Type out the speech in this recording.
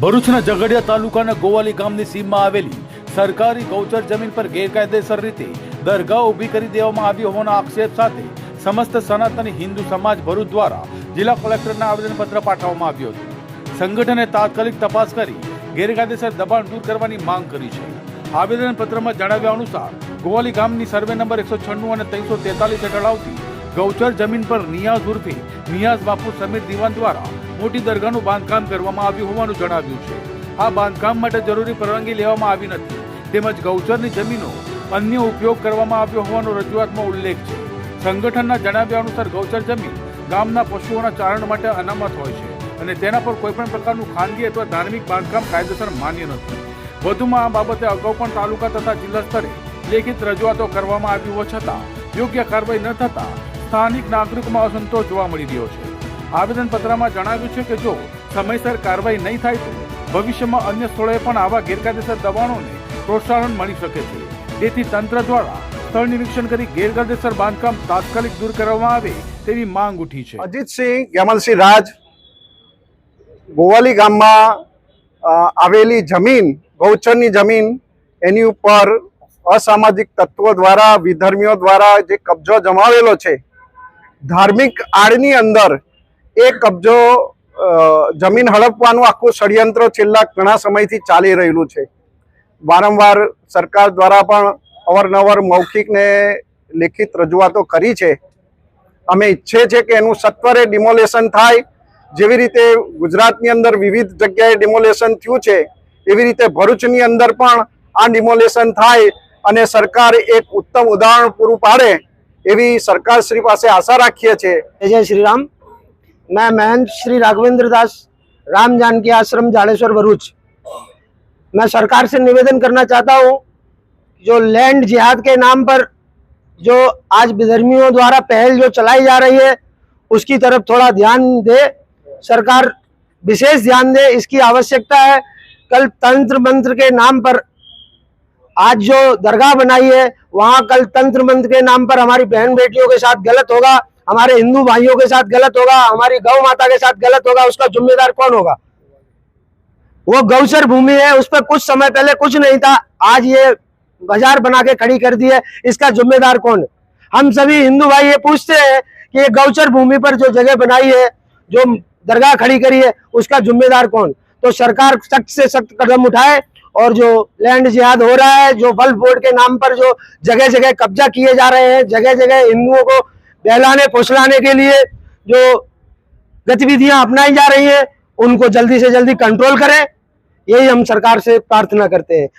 ભરૂચના ઝઘડિયા તાલુકાના ગોવાલી ગામની સીમમાં આવેલી સરકારી ગૌચર જમીન પર ગેરકાયદેસર રીતે દરગાહ ઊભી કરી દેવામાં આવી હોવાના આક્ષેપ સાથે સમસ્ત સનાતની હિન્દુ સમાજ ભરૂચ દ્વારા જિલ્લા કલેક્ટરને આવેદનપત્ર પાઠવવામાં આવ્યું હતું। સંગઠને તાત્કાલિક તપાસ કરી ગેરકાયદેસર દબાણ દૂર કરવાની માંગ કરી છે। આવેદનપત્રમાં જણાવ્યા અનુસાર ગોવાલી ગામની સર્વે નંબર 196 અને 343 હેઠળ આવતી ગૌચર જમીન પર નિયાઝ ઉર્ફે નિયાઝ બાપુ સમીર દીવાન દ્વારા મોટી દરગાહનું બાંધકામ કરવામાં આવ્યું હોવાનું જણાવ્યું છે। આ બાંધકામ માટે જરૂરી પરવાનગી લેવામાં આવી નથી તેમજ ગૌચરની જમીનો અન્ય ઉપયોગ કરવામાં આવ્યો હોવાનો રજૂઆતમાં ઉલ્લેખ છે। સંગઠનના જણાવ્યા અનુસાર ગૌચર જમીન ગામના પશુઓના ચારણ માટે અનામત હોય છે અને તેના પર કોઈપણ પ્રકારનું ખાનગી અથવા ધાર્મિક બાંધકામ કાયદેસર માન્ય નથી। વધુમાં આ બાબતે અગાઉ પણ તાલુકા તથા જિલ્લા સ્તરે લેખિત રજૂઆતો કરવામાં આવી હોવા છતાં યોગ્ય કાર્યવાહી ન થતાં સ્થાનિક નાગરિકોમાં અસંતોષ જોવા મળી રહ્યો છે। આવેદનપત્રમાં જણાવ્યું છે કે જો સમયસર કાર્યવાહી નહીં થાય તો ભવિષ્યમાં અન્ય સ્થળોએ પણ આવા ગેરકાયદેસર દબાણોને પ્રોત્સાહન મળી શકે છે। તેથી તંત્ર દ્વારા સ્થળ નિરીક્ષણ કરી ગેરકાયદેસર બાંધકામ તાત્કાલિક દૂર કરવામાં આવે તેવી માંગ ઉઠી છે। અજીતસિંહ ગેમલસિંહ રાજ ગોવાલી ગામમાં આવેલી જમીન ગૌચરની જમીન એની ઉપર અસામાજિક તત્વો દ્વારા વિધર્મીઓ દ્વારા જે કબજો જમાવેલો છે, ધાર્મિક આડની અંદર એ કબજો જમીન હડપવાનું આખું ષડયંત્ર છેલ્લા ઘણા સમયથી ચાલી રહેલું છે। વારંવાર સરકાર દ્વારા પણ અવારનવાર મૌખિક ને લેખિત રજૂઆતો કરી છે। અમે ઈચ્છીએ છીએ કે એનું સત્વરે ડિમોલેશન થાય। જેવી રીતે ગુજરાતની અંદર વિવિધ જગ્યાએ ડિમોલેશન થયું છે એવી રીતે ભરૂચની અંદર પણ આ ડિમોલેશન થાય અને સરકાર એક ઉત્તમ ઉદાહરણ પૂરું પાડે એવી सरकार श्री पास आशा रखिए छे। जय श्री राम। मैं महंत श्री राघवेंद्र दास राम जानकी आश्रम जाड़ेश्वर भरूच। मैं सरकार से निवेदन करना चाहता हूँ, जो लैंड जिहाद के नाम पर जो आज विधर्मियों द्वारा पहल जो चलाई जा रही है उसकी तरफ थोड़ा ध्यान दे, सरकार विशेष ध्यान दे, इसकी आवश्यकता है। कल तंत्र मंत्र के नाम पर आज जो दरगाह बनाई है वहाँ कल तंत्र मंत्र के नाम पर हमारी बहन बेटियों के साथ गलत होगा, हमारे हिंदू भाइयों के साथ गलत होगा, हमारी गौ माता के साथ गलत होगा। उसका जिम्मेदार कौन होगा? वो गौचर भूमि है, उस पर कुछ समय पहले कुछ नहीं था, आज ये बाजार बना के खड़ी कर दी है, इसका जिम्मेदार कौन? हम सभी हिंदू भाई ये पूछते हैं कि ये गौचर भूमि पर जो जगह बनाई है, जो दरगाह खड़ी करी है, उसका जिम्मेदार कौन? तो सरकार सख्त से सख्त कदम उठाए और जो लैंड जिहाद हो रहा है, जो वक्फ बोर्ड के नाम पर जो जगह जगह कब्जा किए जा रहे हैं, जगह जगह हिंदुओं को बहलाने फुसलाने के लिए जो गतिविधियां अपनाई जा रही हैं, उनको जल्दी से जल्दी कंट्रोल करें, यही हम सरकार से प्रार्थना करते हैं।